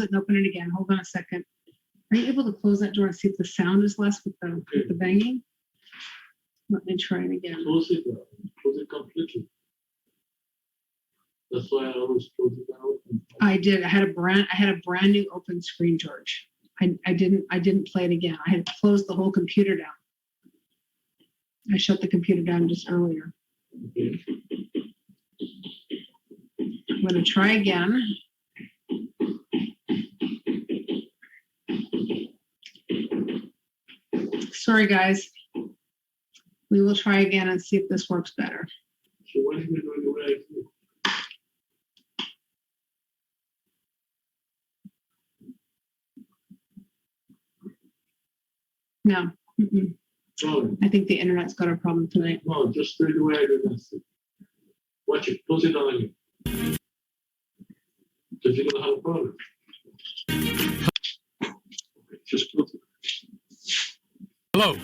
it and open it again. Hold on a second. Are you able to close that door and see if the sound is less with the banging? Let me try it again. Close it completely. That's why I always close it out. I did. I had a brand new open screen, George. I didn't play it again. I had closed the whole computer down. I shut the computer down just earlier. Okay. I'm going to try again. Sorry, guys. We will try again and see if this works better. So what are you doing the way I do? No. Mm-mm. No, I think the internet's got a problem tonight. no, just do it the way I do. That's it. Watch it. Close it down again. Because you're gonna have a problem. Okay, just close it. Hello.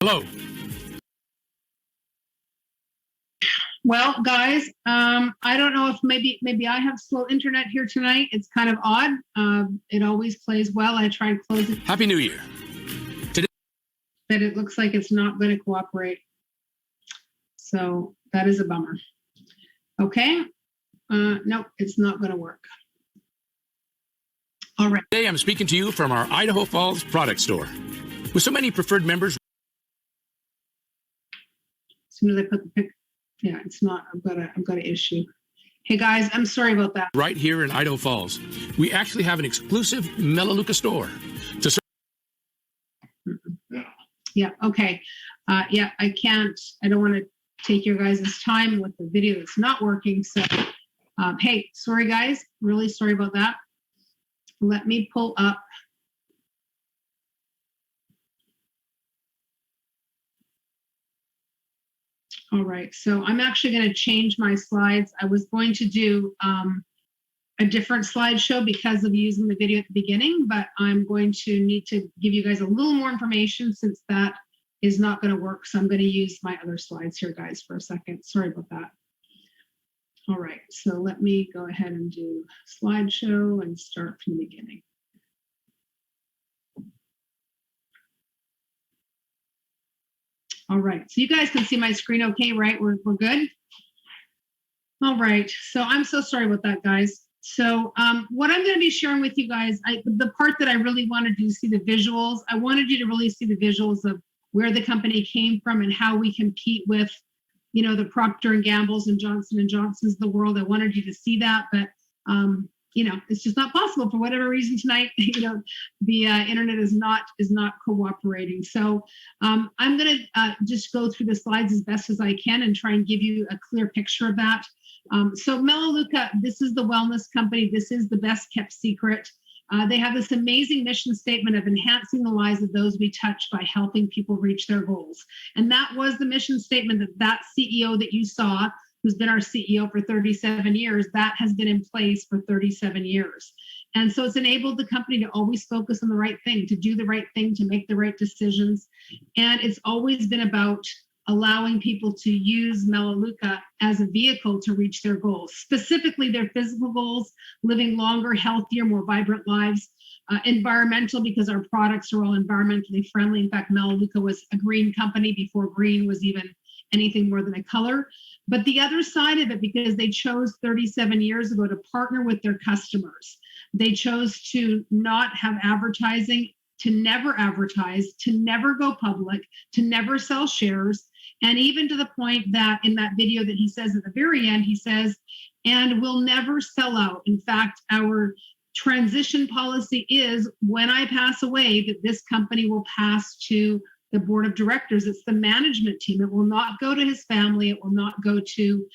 Hello. Well, guys, I don't know if maybe I have slow internet here tonight. It's kind of odd. It always plays well. I try and close it, Happy New Year. but it looks like it's not going to cooperate. So that is a bummer. Okay. Nope, it's not going to work. All right. Today I'm speaking to you from our Idaho Falls product store. With so many preferred members, As soon as I put the pic, yeah, it's not. I've got an issue. Hey guys, I'm sorry about that. right here in Idaho Falls, we actually have an exclusive Melaleuca store to serve. Yeah. Okay. Yeah, I can't. I don't want to take your guys' time with the video that's not working. So, hey, sorry guys. Really sorry about that. Let me pull up. All right, so I'm actually going to change my slides. I was going to do a different slideshow because of using the video at the beginning, but I'm going to need to give you guys a little more information since that is not going to work. So I'm going to use my other slides here, guys, for a second. Sorry about that. All right, so let me go ahead and do slideshow and start from the beginning. All right, so you guys can see my screen okay, right? We're good? All right, so I'm so sorry about that, guys. So what I'm gonna be sharing with you guys, the part that I really wanted you to see the visuals, I wanted you to really see the visuals of where the company came from and how we compete with, you know, the Procter & Gamble's and Johnson & Johnson's of the world. I wanted you to see that, but you know, it's just not possible for whatever reason tonight. You know, the internet is not cooperating. So I'm going to just go through the slides as best as I can and try and give you a clear picture of that. So Melaleuca, this is the wellness company. This is the best kept secret. They have this amazing mission statement of enhancing the lives of those we touch by helping people reach their goals. And that was the mission statement that CEO that you saw, who's been our CEO for 37 years, that has been in place for 37 years. And so it's enabled the company to always focus on the right thing, to do the right thing, to make the right decisions. And it's always been about allowing people to use Melaleuca as a vehicle to reach their goals, specifically their physical goals, living longer, healthier, more vibrant lives, environmental, because our products are all environmentally friendly. In fact, Melaleuca was a green company before green was even anything more than a color. But the other side of it, because they chose 37 years ago to partner with their customers, they chose to not have advertising, to never advertise, to never go public, to never sell shares. And even to the point that in that video that he says at the very end, he says, and we'll never sell out. In fact, our transition policy is when I pass away, that this company will pass to the board of directors. It's the management team. It will not go to his family. It will not go to,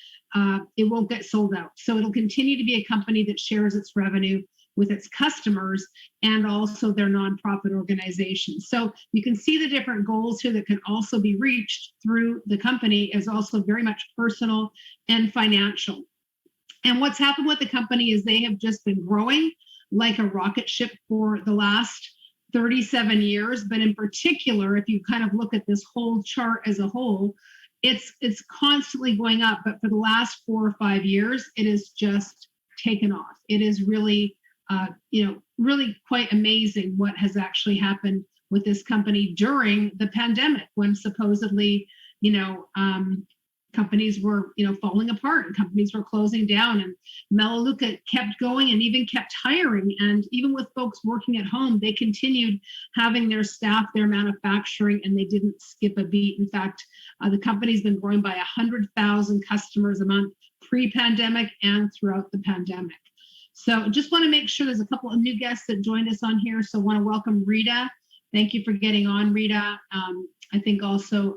it won't get sold out. So it'll continue to be a company that shares its revenue with its customers and also their nonprofit organizations. So you can see the different goals here that can also be reached through the company is also very much personal and financial. And what's happened with the company is they have just been growing like a rocket ship for the last 37 years. But in particular, if you kind of look at this whole chart as a whole, it's constantly going up. But for the last 4 or 5 years, it has just taken off. It is really, really quite amazing what has actually happened with this company during the pandemic, when supposedly, companies were, falling apart and companies were closing down, and Melaleuca kept going and even kept hiring. And even with folks working at home, they continued having their staff, their manufacturing, and they didn't skip a beat. In fact, the company's been growing by 100,000 customers a month pre-pandemic and throughout the pandemic. So just want to make sure there's a couple of new guests that joined us on here. So I want to welcome Rita. Thank you for getting on, Rita. I think also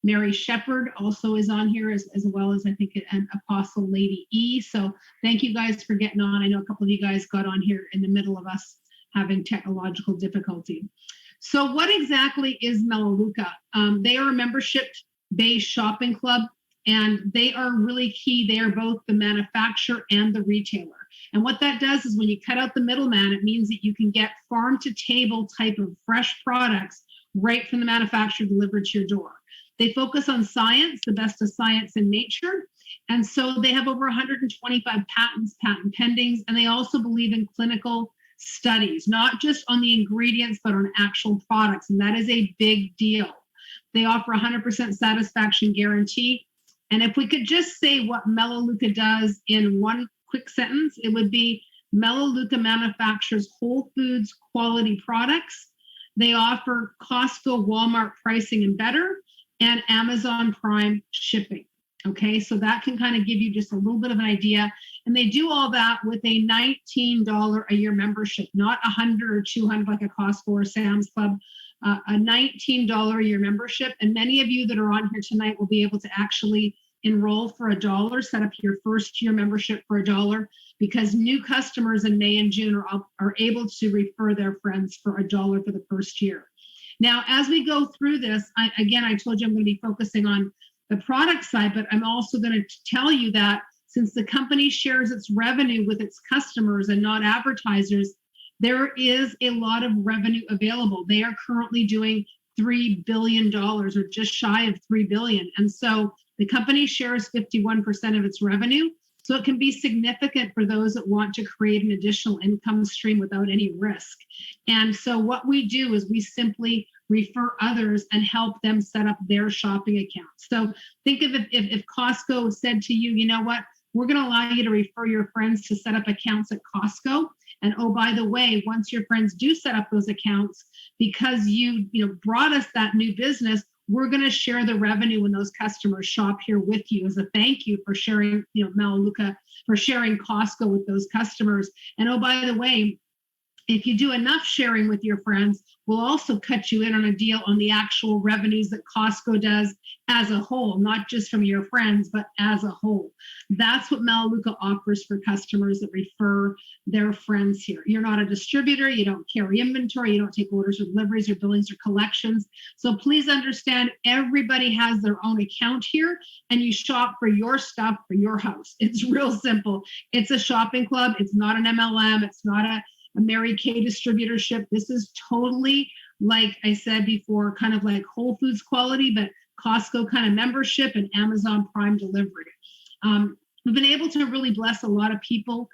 Mary Shepard also is on here, as well as I think an Apostle Lady E. So thank you guys for getting on. I know a couple of you guys got on here in the middle of us having technological difficulty. So what exactly is Melaleuca? They are a membership-based shopping club, and they are really key. They are both the manufacturer and the retailer. And what that does is when you cut out the middleman, it means that you can get farm-to-table type of fresh products right from the manufacturer delivered to your door. They focus on science, the best of science and nature. And so they have over 125 patents, patent pendings, and they also believe in clinical studies, not just on the ingredients, but on actual products. And that is a big deal. They offer 100% satisfaction guarantee. And if we could just say what Melaleuca does in one quick sentence, it would be Melaleuca manufactures whole foods quality products. They offer Costco, Walmart pricing and better, and Amazon Prime shipping. Okay, so that can kind of give you just a little bit of an idea. And they do all that with a $19 a year membership, not $100 or $200 like a Costco or Sam's Club, a $19 a year membership. And many of you that are on here tonight will be able to actually enroll for $1, set up your first year membership for $1, because new customers in May and June are able to refer their friends for $1 for the first year. Now, as we go through this, I told you I'm going to be focusing on the product side, but I'm also going to tell you that since the company shares its revenue with its customers and not advertisers, there is a lot of revenue available. They are currently doing $3 billion or just shy of $3 billion. And so the company shares 51% of its revenue. So it can be significant for those that want to create an additional income stream without any risk. And so what we do is we simply refer others and help them set up their shopping accounts. So think of if Costco said to you, you know what, we're going to allow you to refer your friends to set up accounts at Costco. And oh, by the way, once your friends do set up those accounts, because you brought us that new business, we're going to share the revenue when those customers shop here with you as a thank you for sharing, Melaleuca, for sharing Costco with those customers. And oh, by the way, if you do enough sharing with your friends, we'll also cut you in on a deal on the actual revenues that Costco does as a whole, not just from your friends, but as a whole. That's what Melaleuca offers for customers that refer their friends here. You're not a distributor, you don't carry inventory, you don't take orders or deliveries or billings or collections. So please understand, everybody has their own account here, and you shop for your stuff for your house. It's real simple. It's a shopping club. It's not an MLM. It's not a Mary Kay distributorship. This is totally, like I said before, kind of like Whole Foods quality, but Costco kind of membership and Amazon Prime delivery. We've been able to really bless a lot of people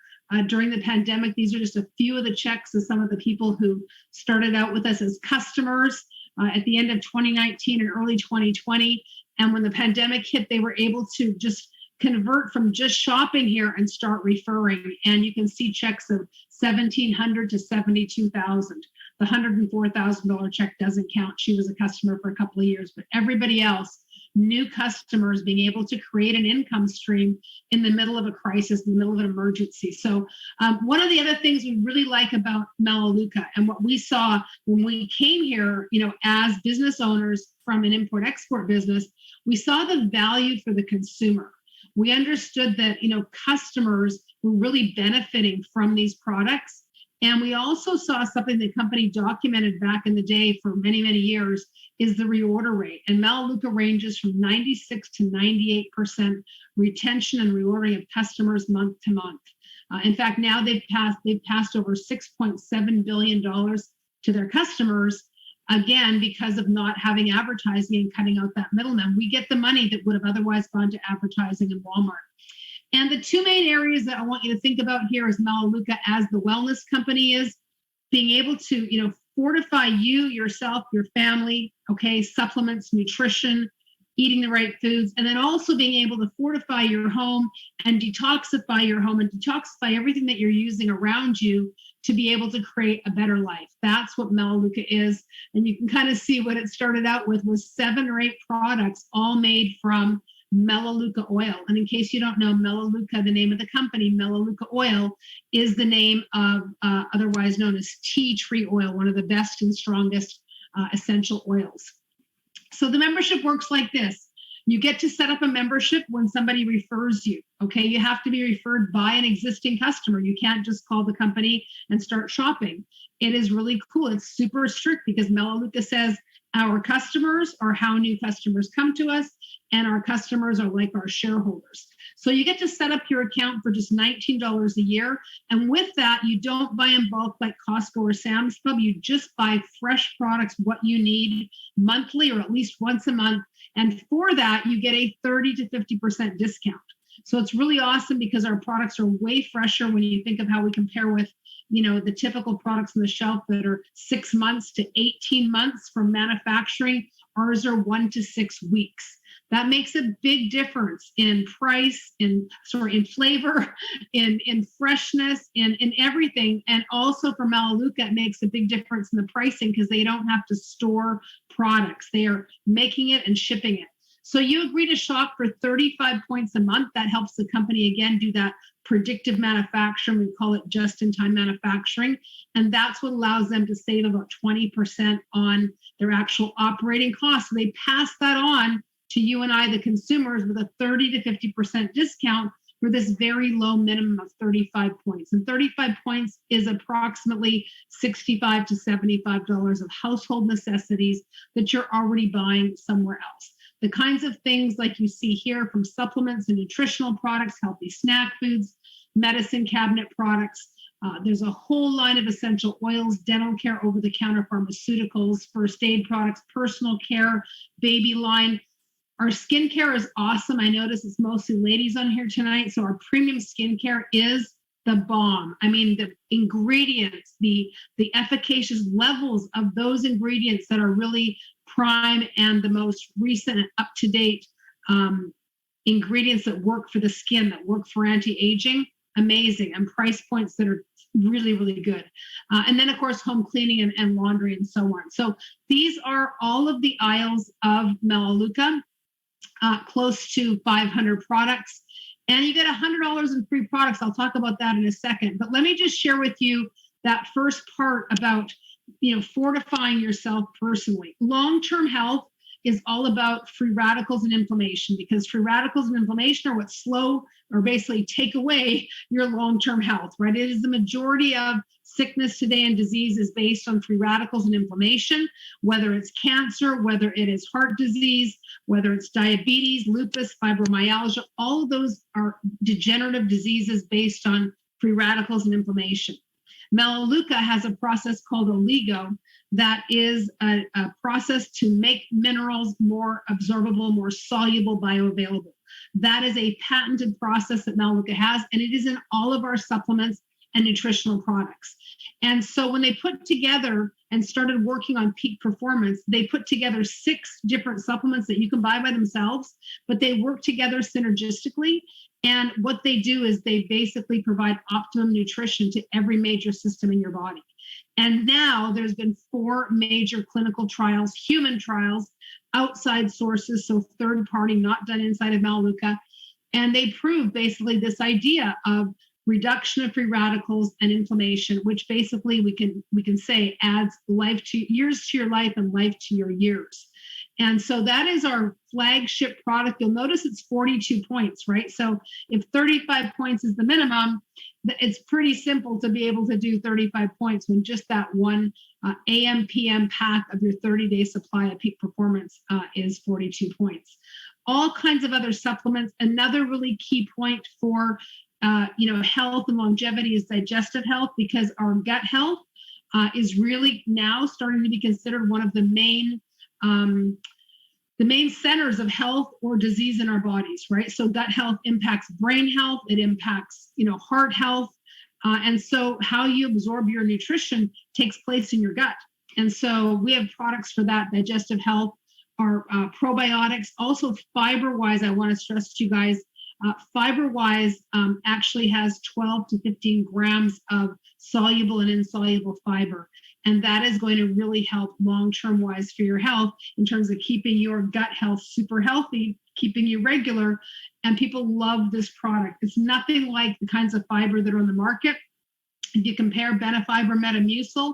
during the pandemic. These are just a few of the checks of some of the people who started out with us as customers at the end of 2019 and early 2020. And when the pandemic hit, they were able to just convert from just shopping here and start referring. And you can see checks of $1,700 to $72,000. The $104,000 check doesn't count. She was a customer for a couple of years, but everybody else new customers, being able to create an income stream in the middle of a crisis, in the middle of an emergency. So one of the other things we really like about Melaleuca, and what we saw when we came here, as business owners from an import-export business, we saw the value for the consumer. We understood that, customers were really benefiting from these products. And we also saw something the company documented back in the day for many, many years is the reorder rate. And Melaleuca ranges from 96 to 98% retention and reordering of customers month to month. In fact, now they've passed over $6.7 billion to their customers, again, because of not having advertising and cutting out that middleman. We get the money that would have otherwise gone to advertising in Walmart. And the two main areas that I want you to think about here is Melaleuca as the wellness company is being able to, fortify you, yourself, your family, supplements, nutrition, eating the right foods, and then also being able to fortify your home and detoxify your home and detoxify everything that you're using around you to be able to create a better life. That's what Melaleuca is. And you can kind of see what it started out with was 7 or 8 products all made from Melaleuca oil. And in case you don't know, Melaleuca, the name of the company, Melaleuca oil, is the name of otherwise known as tea tree oil, one of the best and strongest essential oils. So the membership works like this. You get to set up a membership when somebody refers you. You have to be referred by an existing customer. You can't just call the company and start shopping. It is really cool. It's super strict because Melaleuca says our customers are how new customers come to us, and our customers are like our shareholders. So you get to set up your account for just $19 a year. And with that, you don't buy in bulk like Costco or Sam's Club. You just buy fresh products, what you need monthly or at least once a month. And for that, you get a 30 to 50% discount. So it's really awesome because our products are way fresher when you think of how we compare with the typical products on the shelf that are 6 months to 18 months from manufacturing. Ours are 1 to 6 weeks. That makes a big difference in price, in flavor, in freshness, in everything. And also for Melaleuca, it makes a big difference in the pricing because they don't have to store products. They are making it and shipping it. So you agree to shop for 35 points a month. That helps the company, again, do that predictive manufacturing. We call it just-in-time manufacturing. And that's what allows them to save about 20% on their actual operating costs. So they pass that on to you and I, the consumers, with a 30 to 50% discount for this very low minimum of 35 points. And 35 points is approximately $65 to $75 of household necessities that you're already buying somewhere else. The kinds of things like you see here, from supplements and nutritional products, healthy snack foods, medicine cabinet products. There's a whole line of essential oils, dental care, over-the-counter pharmaceuticals, first aid products, personal care, baby line. Our skincare is awesome. I notice it's mostly ladies on here tonight. So our premium skincare is the bomb. I mean, the ingredients, the efficacious levels of those ingredients that are really prime and the most recent and up-to-date ingredients that work for the skin, that work for anti-aging, amazing, and price points that are really, really good. And then, of course, home cleaning and laundry and so on. So these are all of the aisles of Melaleuca. Close to 500 products, and you get $100 in free products. I'll talk about that in a second, but let me just share with you that first part about fortifying yourself personally. Long-term health is all about free radicals and inflammation, because free radicals and inflammation are what slow or basically take away your long-term health, right? It is the majority of sickness today and disease is based on free radicals and inflammation, whether it's cancer, whether it is heart disease, whether it's diabetes, lupus, fibromyalgia. All of those are degenerative diseases based on free radicals and inflammation. Melaleuca has a process called Oligo that is a process to make minerals more absorbable, more soluble, bioavailable. That is a patented process that Melaleuca has, and it is in all of our supplements and nutritional products. And so when they put together and started working on peak performance, they put together 6 different supplements that you can buy by themselves, but they work together synergistically. And what they do is they basically provide optimum nutrition to every major system in your body. And now there's been 4 major clinical trials, human trials, outside sources, so third party, not done inside of Melaleuca. And they prove basically this idea of reduction of free radicals and inflammation, which basically we can say adds years to your life and life to your years. And so that is our flagship product. You'll notice it's 42 points, right? So if 35 points is the minimum, it's pretty simple to be able to do 35 points when just that one AM PM pack of your 30-day supply of peak performance is 42 points. All kinds of other supplements. Another really key point for health and longevity is digestive health, because our gut health is really now starting to be considered one of the main centers of health or disease in our bodies, right? So gut health impacts brain health, it impacts, heart health. And so how you absorb your nutrition takes place in your gut. And so we have products for that, digestive health, our probiotics. Also fiber-wise, I want to stress to you guys, fiber-wise actually has 12 to 15 grams of soluble and insoluble fiber. And that is going to really help long-term wise for your health in terms of keeping your gut health super healthy, keeping you regular. And people love this product. It's nothing like the kinds of fiber that are on the market. If you compare Benefiber, Metamucil,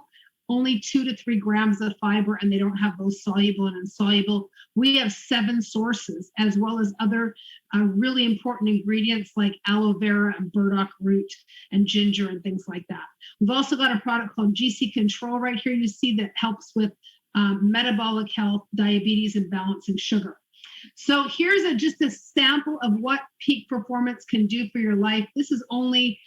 only 2 to 3 grams of fiber, and they don't have both soluble and insoluble. We have 7 sources, as well as other really important ingredients like aloe vera and burdock root and ginger and things like that. We've also got a product called GC Control right here. You see that helps with metabolic health, diabetes, and balancing sugar. So here's just a sample of what peak performance can do for your life. This is only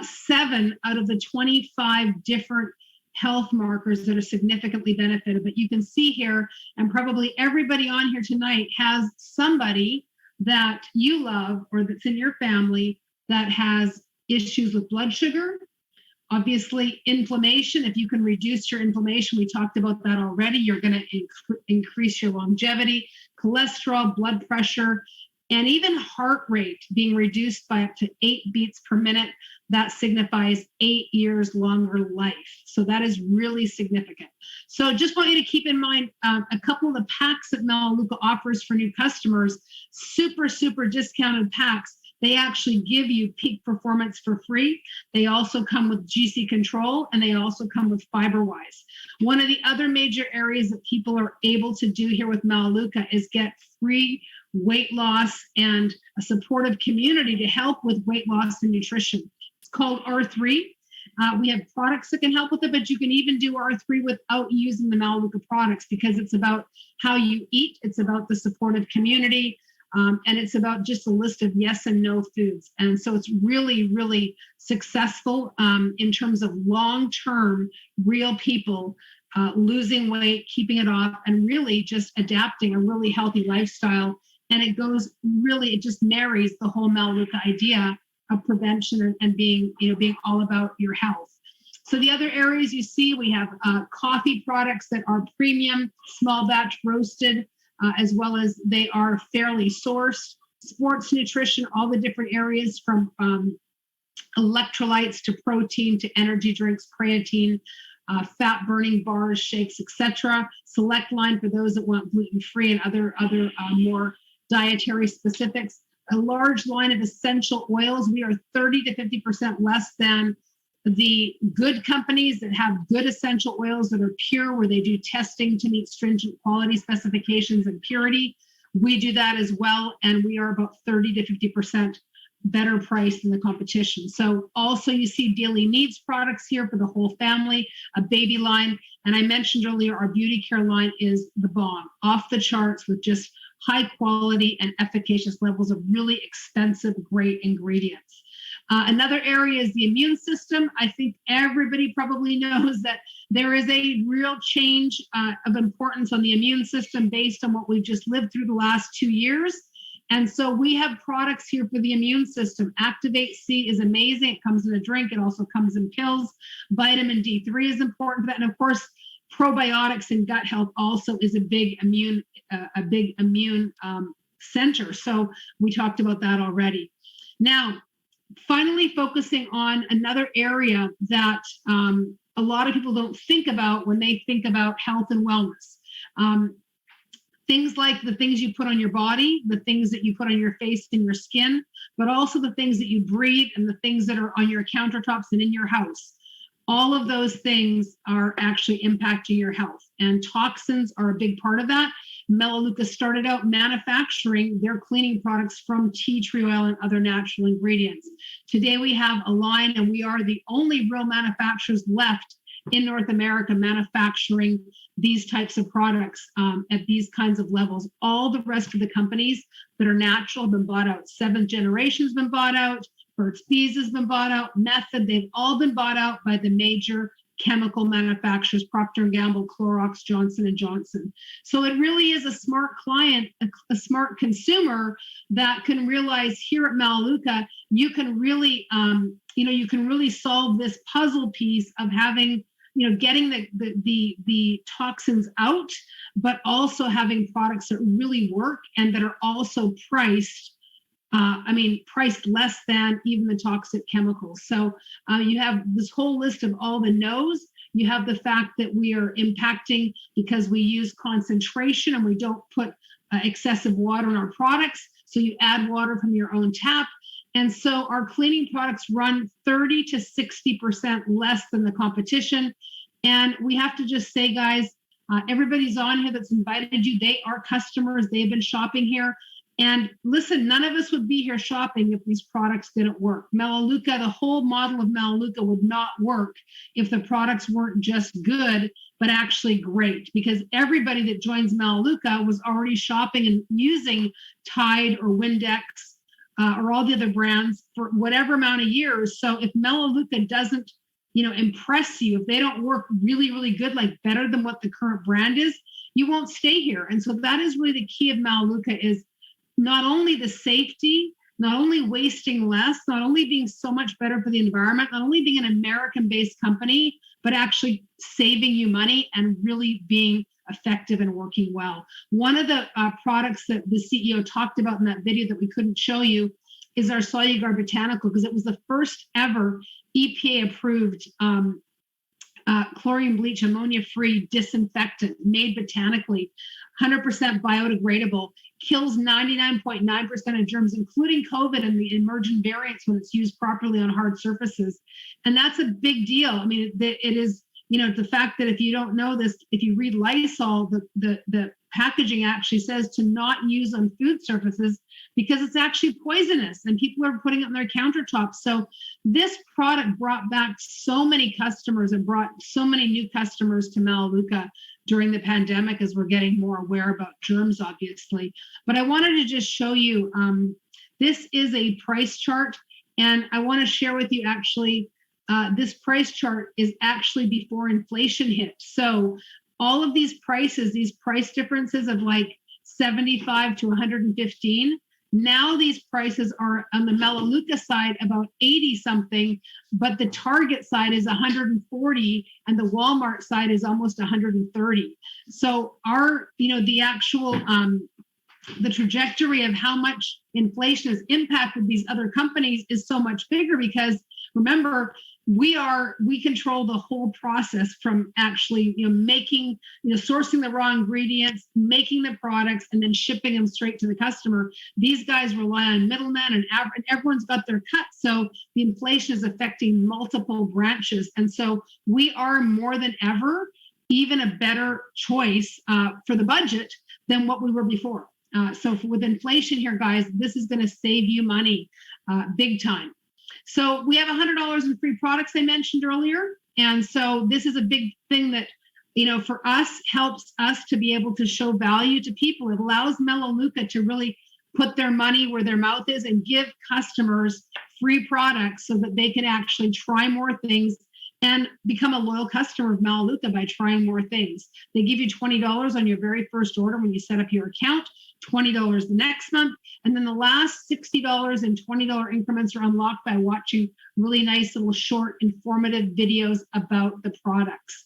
7 out of the 25 different health markers that are significantly benefited. But you can see here, and probably everybody on here tonight has somebody that you love or that's in your family that has issues with blood sugar. Obviously, inflammation. If you can reduce your inflammation, we talked about that already, you're going to increase your longevity, cholesterol, blood pressure, and even heart rate being reduced by up to 8 beats per minute. That signifies 8 years longer life. So that is really significant. So just want you to keep in mind a couple of the packs that Melaleuca offers for new customers, super discounted packs. They actually give you peak performance for free. They also come with GC Control, and they also come with FiberWise. One of the other major areas that people are able to do here with Melaleuca is get free weight loss and a supportive community to help with weight loss and nutrition. It's called R3. We have products that can help with it, but you can even do R3 without using the Melaleuca products, because it's about how you eat. It's about the supportive community. And it's about just a list of yes and no foods. And so it's really successful in terms of long-term real people losing weight, keeping it off, and really just adapting a really healthy lifestyle. And it just marries the whole Melaleuca idea of prevention and being all about your health. So the other areas you see, we have coffee products that are premium, small batch roasted, as well as they are fairly sourced. Sports nutrition, all the different areas from electrolytes to protein to energy drinks, creatine, fat burning bars, shakes, etc. Select line for those that want gluten-free and other more dietary specifics. A large line of essential oils. We are 30 to 50% less than the good companies that have good essential oils that are pure, where they do testing to meet stringent quality specifications and purity. We do that as well, and we are about 30 to 50% better price than the competition. So also you see daily needs products here for the whole family, a baby line. And I mentioned earlier, our beauty care line is the bomb, off the charts with just high quality and efficacious levels of really expensive, great ingredients. Another area is the immune system. I think everybody probably knows that there is a real change of importance on the immune system based on what we've just lived through the last 2 years. And so we have products here for the immune system. Activate C is amazing. It comes in a drink. It also comes in pills. Vitamin D3 is important for that. And of course, probiotics and gut health also is a big immune center. So we talked about that already. Now, finally focusing on another area that a lot of people don't think about when they think about health and wellness. things like the things you put on your body, the things that you put on your face and your skin, but also the things that you breathe and the things that are on your countertops and in your house. All of those things are actually impacting your health, and toxins are a big part of that. Melaleuca started out manufacturing their cleaning products from tea tree oil and other natural ingredients. Today we have a line, and we are the only real manufacturers left in North America manufacturing these types of products at these kinds of levels. All the rest of the companies that are natural have been bought out. Seventh Generation's been bought out. Burt's Bees has been bought out. Method, they've all been bought out by the major chemical manufacturers, Procter & Gamble, Clorox, Johnson & Johnson. So it really is a smart client, a smart consumer that can realize here at Melaleuca, you can really, you can really solve this puzzle piece of having, getting the toxins out, but also having products that really work and that are also priced less than even the toxic chemicals. So you have this whole list of all the no's. You have the fact that we are impacting because we use concentration and we don't put excessive water in our products. So you add water from your own tap. And so our cleaning products run 30 to 60% less than the competition. And we have to just say, guys, everybody's on here that's invited you. They are customers. They've been shopping here. And listen, none of us would be here shopping if these products didn't work. Melaleuca, the whole model of Melaleuca would not work if the products weren't just good, but actually great. Because everybody that joins Melaleuca was already shopping and using Tide or Windex or all the other brands for whatever amount of years. So if Melaleuca doesn't, impress you, if they don't work really, really good, like better than what the current brand is, you won't stay here. And so that is really the key of Melaleuca, is not only the safety, not only wasting less, not only being so much better for the environment, not only being an American-based company, but actually saving you money and really being effective and working well. One of the products that the CEO talked about in that video that we couldn't show you is our Solugar Botanical, because it was the first ever EPA-approved chlorine bleach, ammonia-free disinfectant made botanically, 100% biodegradable, kills 99.9% of germs, including COVID and the emergent variants when it's used properly on hard surfaces. And that's a big deal. I mean, it is, the fact that if you don't know this, if you read Lysol, the packaging actually says to not use on food surfaces because it's actually poisonous and people are putting it on their countertops. So this product brought back so many customers and brought so many new customers to Melaleuca during the pandemic as we're getting more aware about germs, obviously. But I wanted to just show you, this is a price chart, and I want to share with you actually, this price chart is actually before inflation hit. So all of these prices, these price differences of like 75 to 115, now these prices are on the Melaleuca side about 80 something, but the Target side is 140 and the Walmart side is almost 130. So our, the actual, the trajectory of how much inflation has impacted these other companies is so much bigger because remember, we control the whole process from actually, making, sourcing the raw ingredients, making the products, and then shipping them straight to the customer. These guys rely on middlemen and everyone's got their cut. So the inflation is affecting multiple branches. And so we are more than ever, even a better choice for the budget than what we were before. So with inflation here, guys, this is going to save you money big time. So we have $100 in free products I mentioned earlier. And so this is a big thing that, for us, helps us to be able to show value to people. It allows Melaleuca to really put their money where their mouth is and give customers free products so that they can actually try more things and become a loyal customer of Melaleuca by trying more things. They give you $20 on your very first order when you set up your account, $20 the next month, and then the last $60 and $20 increments are unlocked by watching really nice little short informative videos about the products.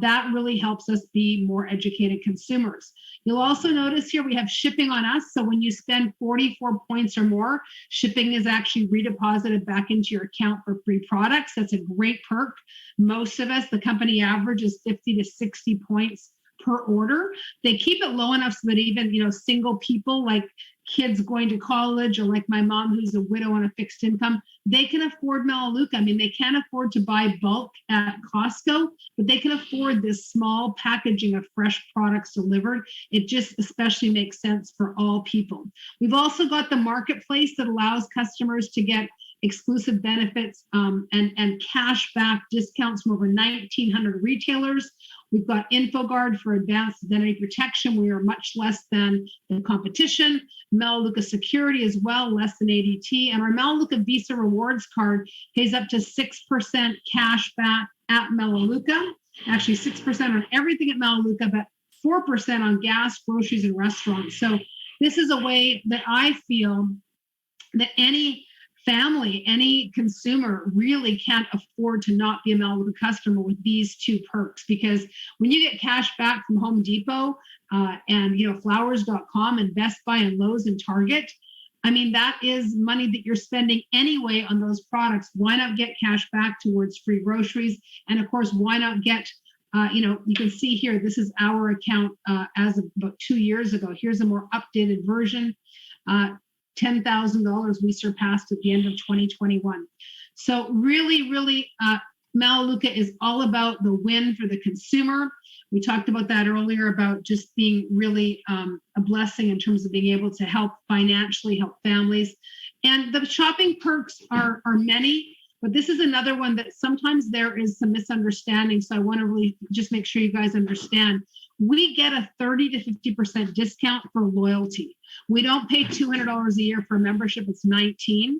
That really helps us be more educated consumers. You'll also notice here we have shipping on us. So when you spend 44 points or more, shipping is actually redeposited back into your account for free products. That's a great perk. Most of us, the company average is 50 to 60 points per order. They keep it low enough so that even, single people like kids going to college or like my mom who's a widow on a fixed income, they can afford Melaleuca. I mean, they can't afford to buy bulk at Costco, but they can afford this small packaging of fresh products delivered. It just especially makes sense for all people. We've also got the marketplace that allows customers to get exclusive benefits and cash back discounts from over 1,900 retailers. We've got InfoGuard for advanced identity protection. We are much less than the competition. Melaleuca Security as well, less than ADT. And our Melaleuca Visa Rewards card pays up to 6% cash back at Melaleuca. Actually, 6% on everything at Melaleuca, but 4% on gas, groceries, and restaurants. So this is a way that I feel that any family, any consumer really can't afford to not be a Melaleuca customer with these two perks, because when you get cash back from Home Depot and flowers.com and Best Buy and Lowe's and Target, I mean, that is money that you're spending anyway on those products. Why not get cash back towards free groceries? And of course, why not get you can see here, this is our account as of about 2 years ago. Here's a more updated version. $10,000 we surpassed at the end of 2021. So really, really, Melaleuca is all about the win for the consumer. We talked about that earlier about just being really a blessing in terms of being able to help financially, help families. And the shopping perks are many, but this is another one that sometimes there is some misunderstanding. So I want to really just make sure you guys understand. We get a 30 to 50% discount for loyalty. We don't pay $200 a year for a membership, it's $19.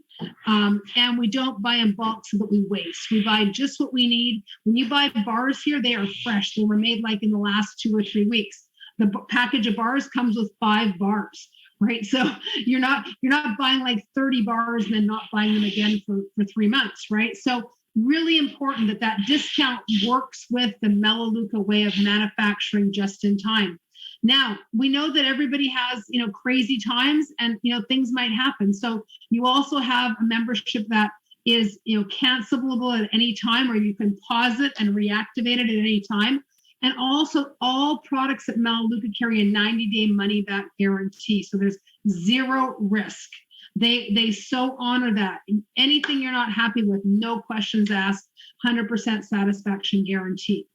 And we don't buy in bulk so that we waste. We buy just what we need. When you buy bars here, they are fresh. They were made like in the last 2 or 3 weeks. The package of bars comes with 5 bars, right? So you're not buying like 30 bars and then not buying them again for 3 months, right? So really important that discount works with the Melaleuca way of manufacturing just in time. Now, we know that everybody has, crazy times and, things might happen. So you also have a membership that is, cancelable at any time, or you can pause it and reactivate it at any time. And also all products at Melaleuca carry a 90-day money back guarantee. So there's zero risk. They so honor that. Anything you're not happy with, no questions asked, 100% satisfaction guarantee.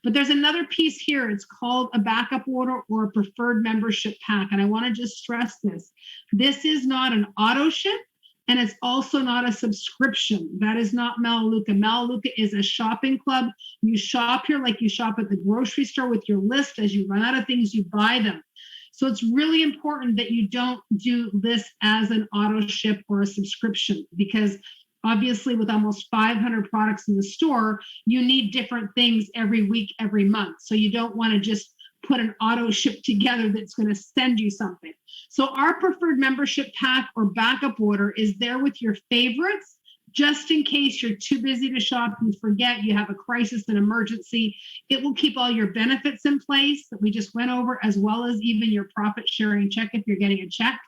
But there's another piece here. It's called a backup order or a preferred membership pack. And I want to just stress this. This is not an auto ship, and it's also not a subscription. That is not Melaleuca. Melaleuca is a shopping club. You shop here like you shop at the grocery store with your list. As you run out of things, you buy them. So it's really important that you don't do this as an auto ship or a subscription, because obviously with almost 500 products in the store, you need different things every week, every month. So you don't want to just put an auto ship together that's going to send you something. So our preferred membership pack or backup order is there with your favorites, just in case you're too busy to shop, you forget, you have a crisis, an emergency. It will keep all your benefits in place that we just went over, as well as even your profit sharing check if you're getting a check.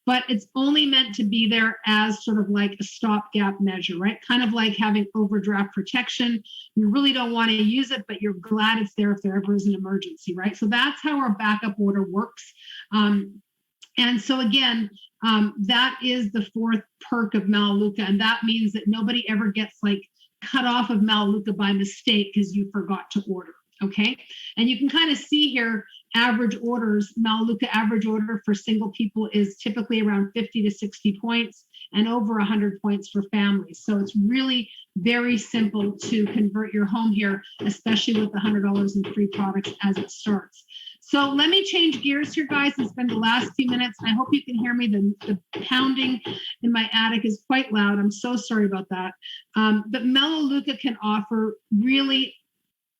But it's only meant to be there as sort of like a stopgap measure, right? Kind of like having overdraft protection. You really don't want to use it, but you're glad it's there if there ever is an emergency, right? So that's how our backup order works. And so again, that is the fourth perk of Melaleuca. And that means that nobody ever gets like cut off of Melaleuca by mistake because you forgot to order, okay? And you can kind of see here, average orders, Melaleuca average order for single people is typically around 50 to 60 points and over 100 points for families. So it's really very simple to convert your home here, especially with the $100 in free products as it starts. So let me change gears here, guys, and spend the last few minutes. I hope you can hear me. The pounding in my attic is quite loud. I'm so sorry about that. But Melaleuca can offer really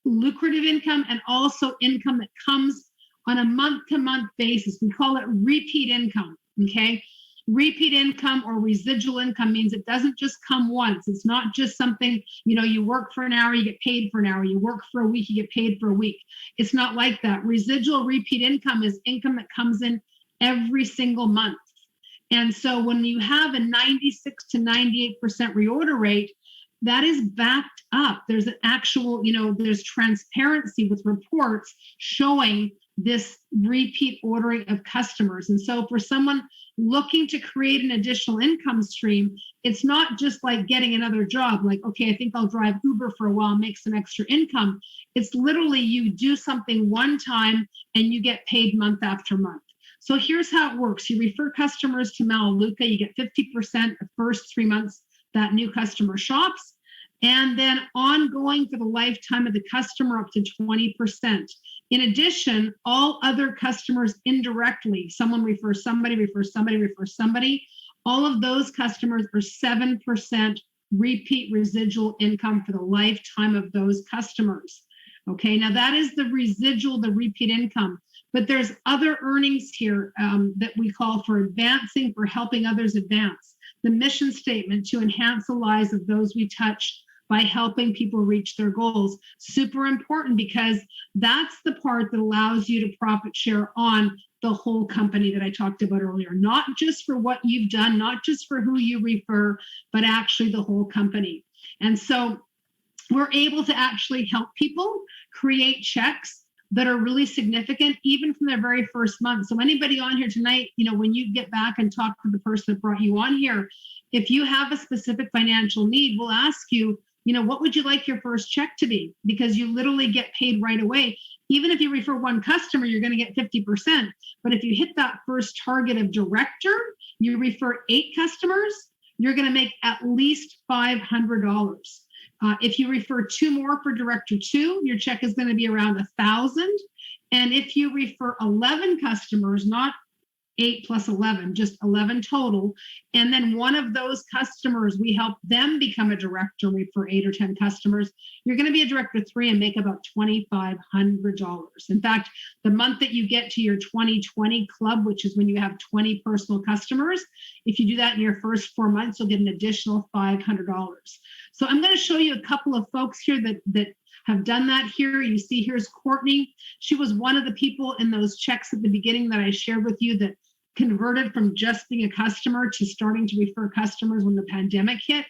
lucrative income and also income that comes on a month-to-month basis. We call it repeat income, okay? Repeat income or residual income means it doesn't just come once. It's not just something, you work for an hour, you get paid for an hour. You work for a week, you get paid for a week. It's not like that. Residual repeat income is income that comes in every single month. And so when you have a 96 to 98% reorder rate, that is backed up. There's an actual, there's transparency with reports showing this repeat ordering of customers. And so for someone looking to create an additional income stream, it's not just like getting another job, like, okay, I think I'll drive Uber for a while, make some extra income. It's literally you do something one time and you get paid month after month. So here's how it works. You refer customers to Melaleuca, you get 50% the first 3 months that new customer shops, and then ongoing for the lifetime of the customer up to 20%. In addition, all other customers indirectly, someone refers somebody, refers somebody, refers somebody, all of those customers are 7% repeat residual income for the lifetime of those customers. Okay, now that is the residual, the repeat income. But there's other earnings here that we call for advancing, for helping others advance. The mission statement to enhance the lives of those we touch by helping people reach their goals. Super important, because that's the part that allows you to profit share on the whole company that I talked about earlier, not just for what you've done, not just for who you refer, but actually the whole company. And so we're able to actually help people create checks that are really significant, even from their very first month. So anybody on here tonight, when you get back and talk to the person that brought you on here, if you have a specific financial need, we'll ask you, what would you like your first check to be? Because you literally get paid right away. Even if you refer one customer, you're going to get 50%. But if you hit that first target of director, you refer 8 customers, you're going to make at least $500. If you refer 2 more for director 2, your check is going to be around $1,000. And if you refer 11 customers, not 8 plus 11, just 11 total, and then one of those customers, we help them become a director, we refer 8 or 10 customers, you're going to be a director 3 and make about $2,500. In fact, the month that you get to your 2020 club, which is when you have 20 personal customers, if you do that in your first 4 months, you'll get an additional $500. So I'm going to show you a couple of folks here that have done that here. You see here's Courtney. She was one of the people in those checks at the beginning that I shared with you that converted from just being a customer to starting to refer customers when the pandemic hit.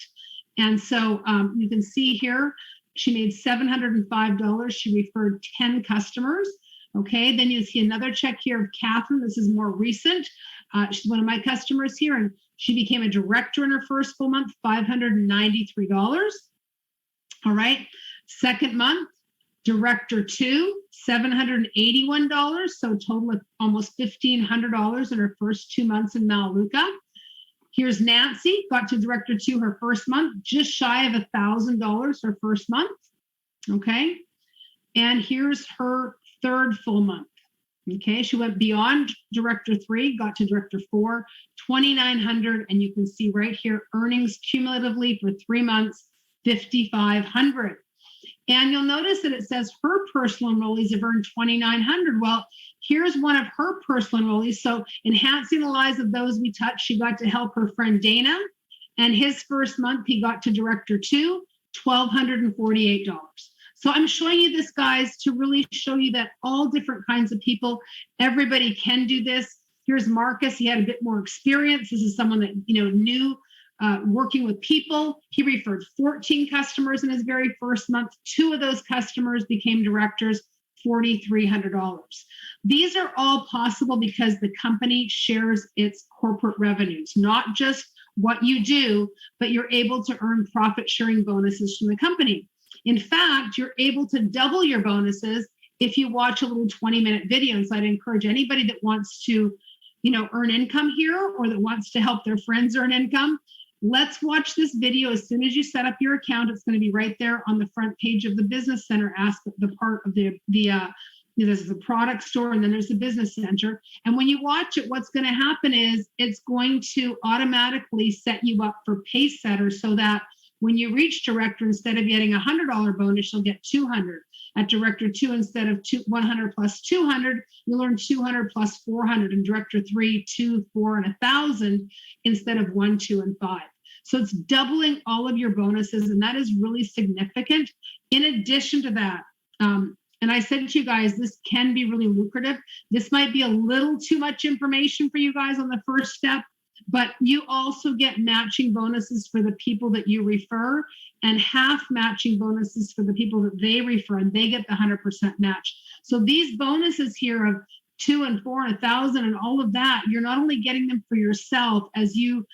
And so you can see here, she made $705. She referred 10 customers. Okay, then you see another check here of Catherine. This is more recent. She's one of my customers here, and she became a director in her first full month, $593. All right, second month, director 2, $781. So total of almost $1,500 in her first 2 months in Melaleuca. Here's Nancy, got to director 2 her first month, just shy of $1,000 her first month. Okay, and here's her third full month. Okay, she went beyond director 3, got to director 4, $2,900, and you can see right here earnings cumulatively for 3 months, $5,500. And you'll notice that it says her personal enrollees have earned $2,900. Well, here's one of her personal enrollees. So enhancing the lives of those we touch, she got to help her friend Dana, and his first month he got to director 2, $1,248. So I'm showing you this, guys, to really show you that all different kinds of people, everybody can do this. Here's Marcus. He had a bit more experience. This is someone that, knew working with people. He referred 14 customers in his very first month. 2 of those customers became directors, $4,300. These are all possible because the company shares its corporate revenues, not just what you do, but you're able to earn profit sharing bonuses from the company. In fact, you're able to double your bonuses if you watch a little 20-minute video. And so I'd encourage anybody that wants to, earn income here, or that wants to help their friends earn income, let's watch this video as soon as you set up your account. It's going to be right there on the front page of the Business Center. Ask the part of there's the product store, and then there's the Business Center. And when you watch it, what's going to happen is it's going to automatically set you up for Pacesetter, so that when you reach director, instead of getting a $100 bonus, you'll get $200. At director 2, instead of 100 plus 200, you'll earn 200 plus 400. And director 3, 2, 4, and 1,000 instead of 1, 2, and 5. So it's doubling all of your bonuses, and that is really significant. In addition to that, and I said to you guys, this can be really lucrative. This might be a little too much information for you guys on the first step. But you also get matching bonuses for the people that you refer, and half matching bonuses for the people that they refer, and they get the 100% match. So these bonuses here of 2 and 4 and 1,000 and all of that, you're not only getting them for yourself as you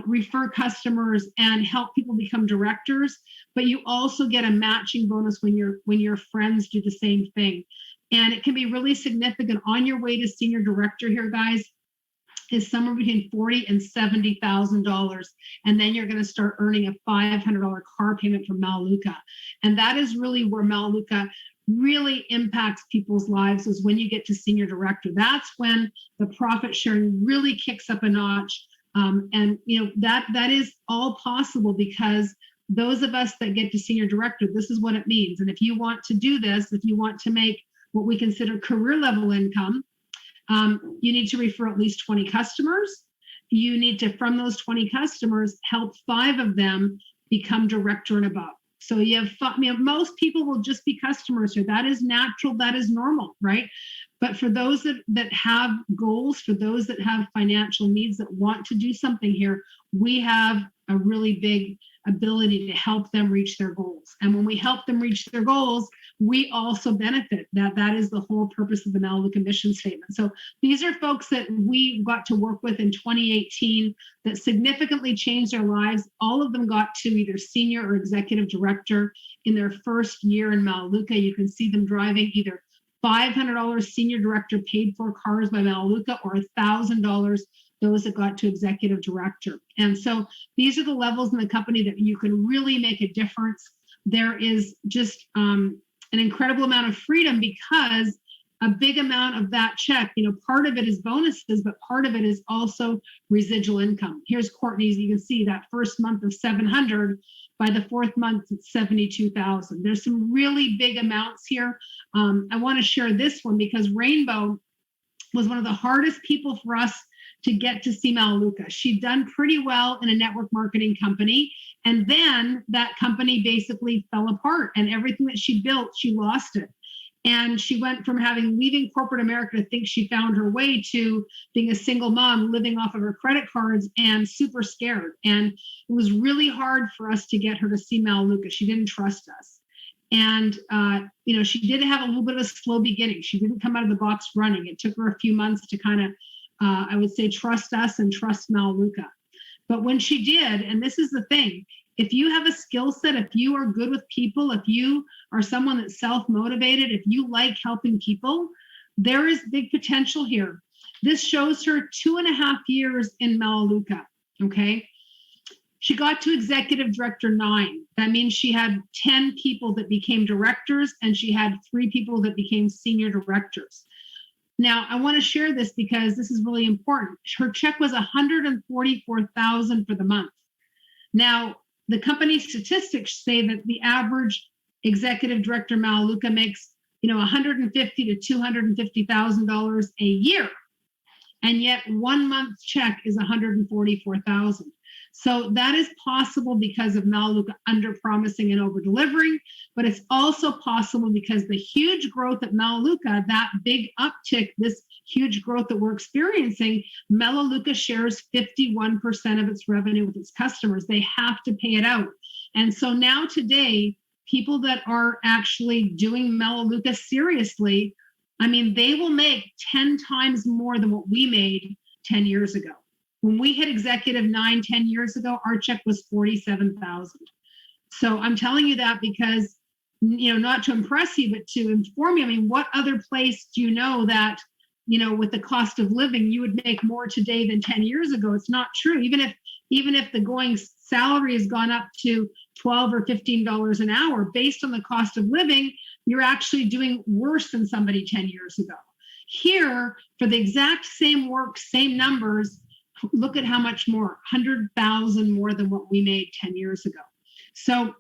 refer customers and help people become directors, but you also get a matching bonus when your friends do the same thing. And it can be really significant. On your way to senior director here, guys, is somewhere between $40,000 and $70,000. And then you're going to start earning a $500 car payment from Melaleuca. And that is really where Melaleuca really impacts people's lives, is when you get to senior director. That's when the profit sharing really kicks up a notch. And that is all possible because those of us that get to senior director, this is what it means. And if you want to do this, if you want to make what we consider career level income, you need to refer at least 20 customers. You need to, from those 20 customers, help 5 of them become director and above. So you have, most people will just be customers here. That is natural. That is normal, right? But for those that have goals, for those that have financial needs, that want to do something here, we have a really big ability to help them reach their goals. And when we help them reach their goals, we also benefit. That is the whole purpose of the Melaleuca mission statement. So these are folks that we got to work with in 2018 that significantly changed their lives. All of them got to either senior or executive director in their first year in Melaleuca. You can see them driving either $500 senior director paid for cars by Melaleuca, or $1,000 those that got to executive director. And so these are the levels in the company that you can really make a difference. There is just an incredible amount of freedom, because a big amount of that check, part of it is bonuses, but part of it is also residual income. Here's Courtney's. You can see that first month of 700. By the 4th month, it's 72,000. There's some really big amounts here. I want to share this one because Rainbow was one of the hardest people for us to get to see Melaleuca. She'd done pretty well in a network marketing company, and then that company basically fell apart, and everything that she built, she lost it. And she went from leaving corporate America to think she found her way, to being a single mom, living off of her credit cards, and super scared. And it was really hard for us to get her to see Melaleuca. She didn't trust us. And, she did have a little bit of a slow beginning. She didn't come out of the box running. It took her a few months to kind of, I would say, trust us and trust Melaleuca. But when she did, and this is the thing, if you have a skill set, if you are good with people, if you are someone that's self-motivated, if you like helping people, there is big potential here. This shows her 2.5 years in Melaleuca, okay? She got to executive director 9. That means she had 10 people that became directors, and she had 3 people that became senior directors. Now, I want to share this because this is really important. Her check was $144,000 for the month. Now, the company statistics say that the average executive director Melaleuca makes, $150,000 to $250,000 a year, and yet 1 month check is $144,000. So that is possible because of Melaleuca under-promising and over-delivering, but it's also possible because the huge growth at Melaleuca, that big uptick, this huge growth that we're experiencing, Melaleuca shares 51% of its revenue with its customers. They have to pay it out. And so now today, people that are actually doing Melaleuca seriously, they will make 10 times more than what we made 10 years ago. When we hit executive 9, 10 years ago, our check was $47,000. So I'm telling you that because, not to impress you, but to inform you. What other place do you know that, with the cost of living, you would make more today than 10 years ago? It's not true. Even if the going salary has gone up to $12 or $15 an hour, based on the cost of living, you're actually doing worse than somebody 10 years ago. Here, for the exact same work, same numbers, look at how much more, 100,000 more than what we made 10 years ago. So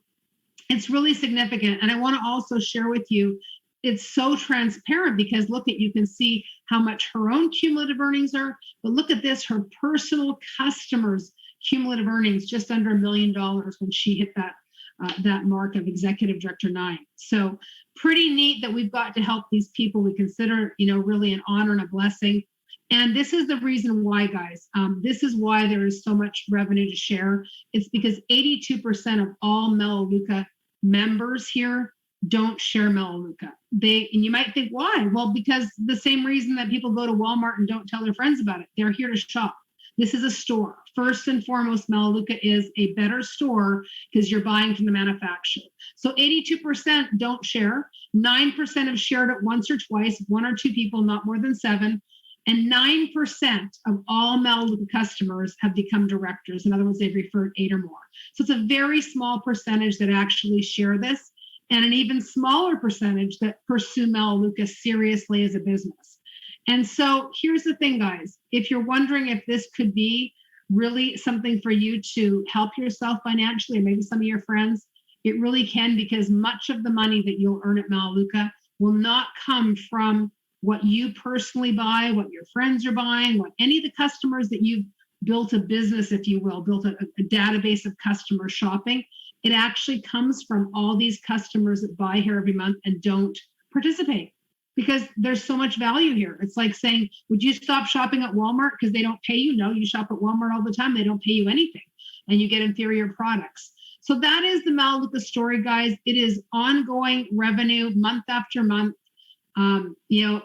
it's really significant. And I want to also share with you, it's so transparent because you can see how much her own cumulative earnings are, but look at this, her personal customers' cumulative earnings, just under $1 million when she hit that mark of executive director 9. So pretty neat that we've got to help these people. We consider, really an honor and a blessing. And this is the reason why, guys. This is why there is so much revenue to share. It's because 82% of all Melaleuca members here don't share Melaleuca. And you might think, why? Well, because the same reason that people go to Walmart and don't tell their friends about it. They're here to shop. This is a store. First and foremost, Melaleuca is a better store because you're buying from the manufacturer. So 82% don't share. 9% have shared it once or twice, 1 or 2 people, not more than 7. And 9% of all Melaleuca customers have become directors. In other words, they've referred 8 or more. So it's a very small percentage that actually share this, and an even smaller percentage that pursue Melaleuca seriously as a business. And so here's the thing, guys. If you're wondering if this could be really something for you to help yourself financially, or maybe some of your friends, it really can, because much of the money that you'll earn at Melaleuca will not come from what you personally buy, what your friends are buying, what any of the customers that you've built a business, if you will, built a database of customers shopping. It actually comes from all these customers that buy here every month and don't participate, because there's so much value here. It's like saying, would you stop shopping at Walmart because they don't pay you? No, you shop at Walmart all the time. They don't pay you anything, and you get inferior products. So that is the Melaleuca story, guys. It is ongoing revenue month after month.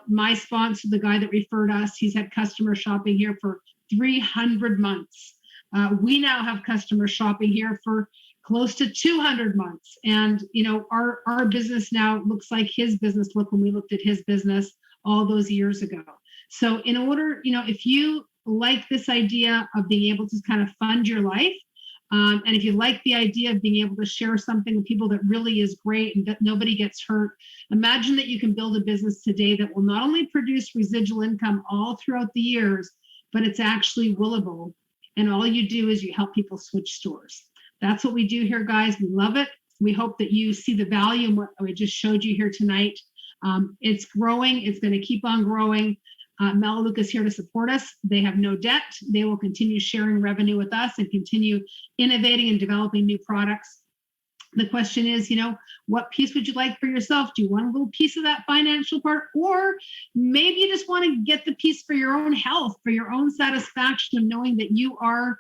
My sponsor, the guy that referred us, he's had customers shopping here for 300 months. We now have customers shopping here for close to 200 months. And, our business now looks like his business looked when we looked at his business all those years ago. So in order, if you like this idea of being able to kind of fund your life, and if you like the idea of being able to share something with people that really is great and that nobody gets hurt, imagine that you can build a business today that will not only produce residual income all throughout the years, but it's actually willable. And all you do is you help people switch stores. That's what we do here, guys. We love it. We hope that you see the value in what I just showed you here tonight. It's growing. It's going to keep on growing. Melaleuca is here to support us. They have no debt. They will continue sharing revenue with us and continue innovating and developing new products. The question is, what piece would you like for yourself? Do you want a little piece of that financial part? Or maybe you just want to get the piece for your own health, for your own satisfaction of knowing that you are,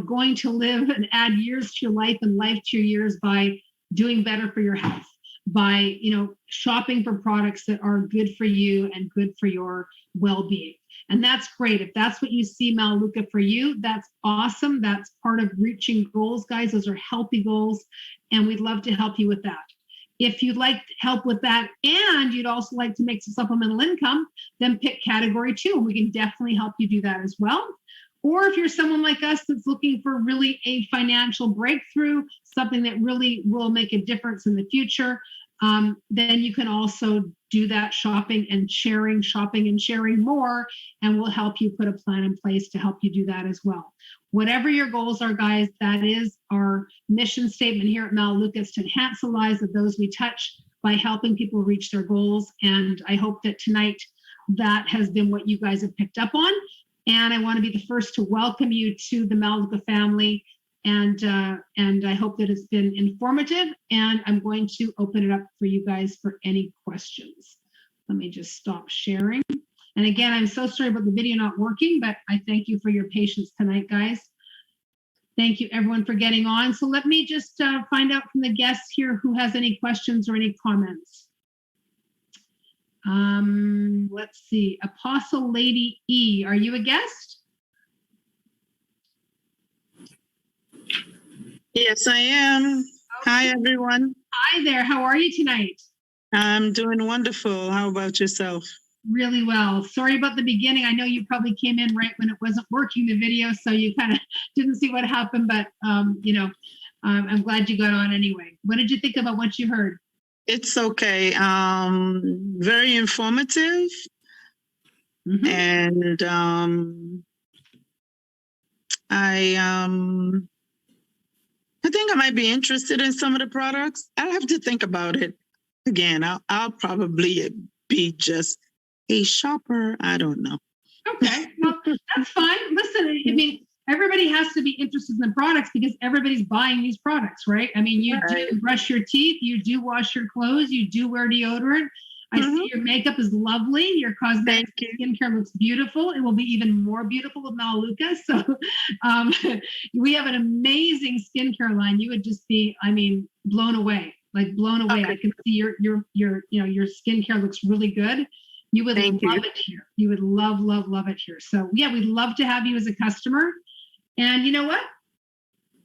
going to live and add years to your life and life to your years by doing better for your health, by, shopping for products that are good for you and good for your well-being. And that's great. If that's what you see Melaleuca for you, that's awesome. That's part of reaching goals, guys. Those are healthy goals. And we'd love to help you with that. If you'd like help with that and you'd also like to make some supplemental income, then pick category 2, and we can definitely help you do that as well. Or if you're someone like us that's looking for really a financial breakthrough, something that really will make a difference in the future, then you can also do that shopping and sharing more, and we'll help you put a plan in place to help you do that as well. Whatever your goals are, guys, that is our mission statement here at Melaleuca, to enhance the lives of those we touch by helping people reach their goals. And I hope that tonight that has been what you guys have picked up on. And I want to be the first to welcome you to the Melaleuca family. And I hope that it's been informative, and I'm going to open it up for you guys for any questions. Let me just stop sharing. And again, I'm so sorry about the video not working, but I thank you for your patience tonight, guys. Thank you everyone for getting on. So let me just find out from the guests here who has any questions or any comments. Let's see, Apostle Lady E, are you a guest? Yes, I am. Okay. Hi, everyone. Hi there. How are you tonight? I'm doing wonderful. How about yourself? Really well. Sorry about the beginning. I know you probably came in right when it wasn't working, the video, so you kind of didn't see what happened, but, I'm glad you got on anyway. What did you think about what you heard? It's okay. Very informative. Mm-hmm. And I think I might be interested in some of the products. I'll have to think about it. Again, I'll probably be just a shopper. I don't know. Okay, well, that's fine. Listen, I mean, everybody has to be interested in the products because everybody's buying these products, right? I mean, you do brush your teeth, you do wash your clothes, you do wear deodorant. I see your makeup is lovely. Your cosmetic Thank you. skincare looks beautiful. It will be even more beautiful with Melaleuca. So we have an amazing skincare line. You would just be, I mean, blown away, like blown away. Okay. I can see your skincare looks really good. You would Thank love you. it here. You would love, love, love it here. So yeah, we'd love to have you as a customer. And you know what?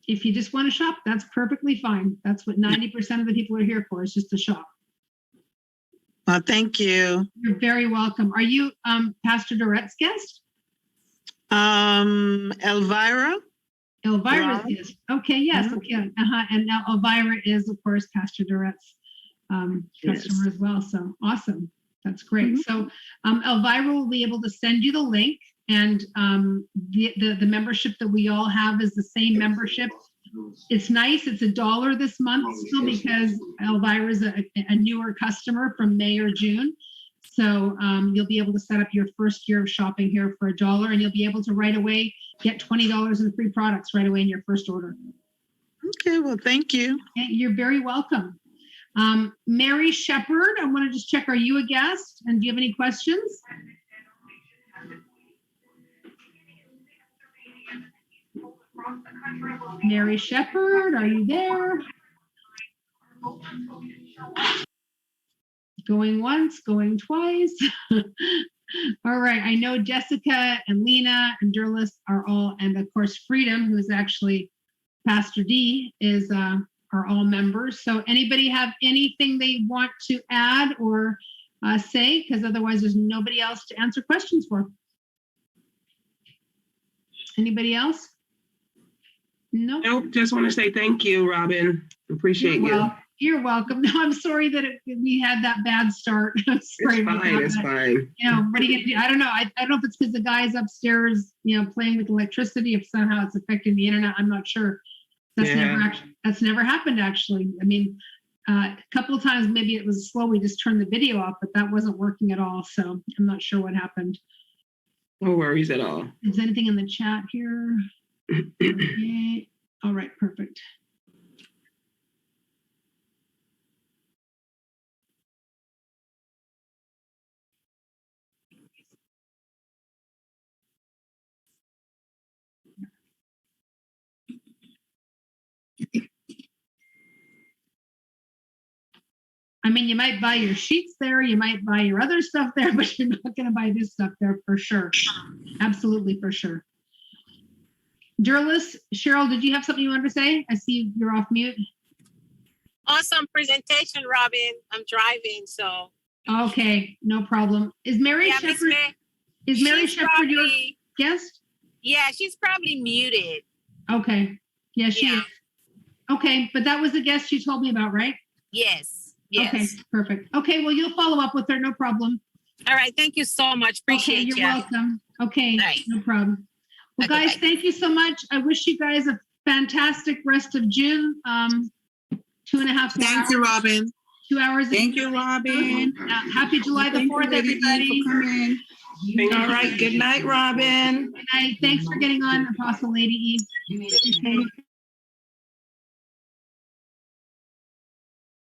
If you just want to shop, that's perfectly fine. That's what 90% of the people are here for, is just to shop. Well, thank you. You're very welcome. Are you Pastor Dorette's guest? Elvira. Elvira's Wow. guest. Okay, yes, Mhm. okay. And now Elvira is, of course, Pastor Dorette's Yes. customer as well. So awesome. That's great. Mhm. So Elvira will be able to send you the link, and the membership that we all have is the same membership. It's nice. It's $1 this month still, because Elvira is a newer customer from May or June. So you'll be able to set up your first year of shopping here for $1, and you'll be able to right away get $20 in free products right away in your first order. Okay, well, thank you. And you're very welcome. Mary Shepherd, I want to just check, are you a guest? And do you have any questions? Mary Shepherd, are you there? Going once, going twice. All right, I know Jessica and Lena and Durlis are all, and of course Freedom, who is actually Pastor D, is are all members. So anybody have anything they want to add or say? Because otherwise there's nobody else to answer questions for. Anybody else? No. Nope, just want to say thank you, Robin. Appreciate you. You're welcome. No, I'm sorry that we had that bad start. I'm sorry It's about fine, that, it's but, fine. you know, what are you gonna do? I don't know. I don't know if it's because the guy's upstairs, you know, playing with electricity, if somehow it's affecting the internet. I'm not sure. That's never happened, actually. I mean, a couple of times maybe it was slow. We just turned the video off, but that wasn't working at all. So I'm not sure what happened. No worries at all. Is anything in the chat here? Okay. All right, perfect. I mean, you might buy your sheets there, you might buy your other stuff there, but you're not going to buy this stuff there for sure. Absolutely, for sure. Durlis, Cheryl, did you have something you wanted to say? I see you're off mute. Awesome presentation, Robin. I'm driving, so. Okay, no problem. Is Mary Yeah, Miss Shepherd? May, Is Mary she's Shepherd your probably, guest? yeah, she's probably muted. Okay. Yeah, she Yeah. is. Okay, but that was the guest you told me about, right? Yes, yes. Okay, perfect. Okay, well, you'll follow up with her, no problem. All right, thank you so much. Okay, Appreciate you're you. welcome. Okay, All right. no problem. Well, Okay, guys, bye. thank you so much. I wish you guys a fantastic rest of June. 2.5 hours. Thank you, Robin. 2 hours. Thank you, Robin. Happy July the Thank you, 4th, Lady E, everybody. for coming. Thank you. All right, good night, Robin. Good night. Thanks for getting on, Apostle Lady E. Okay.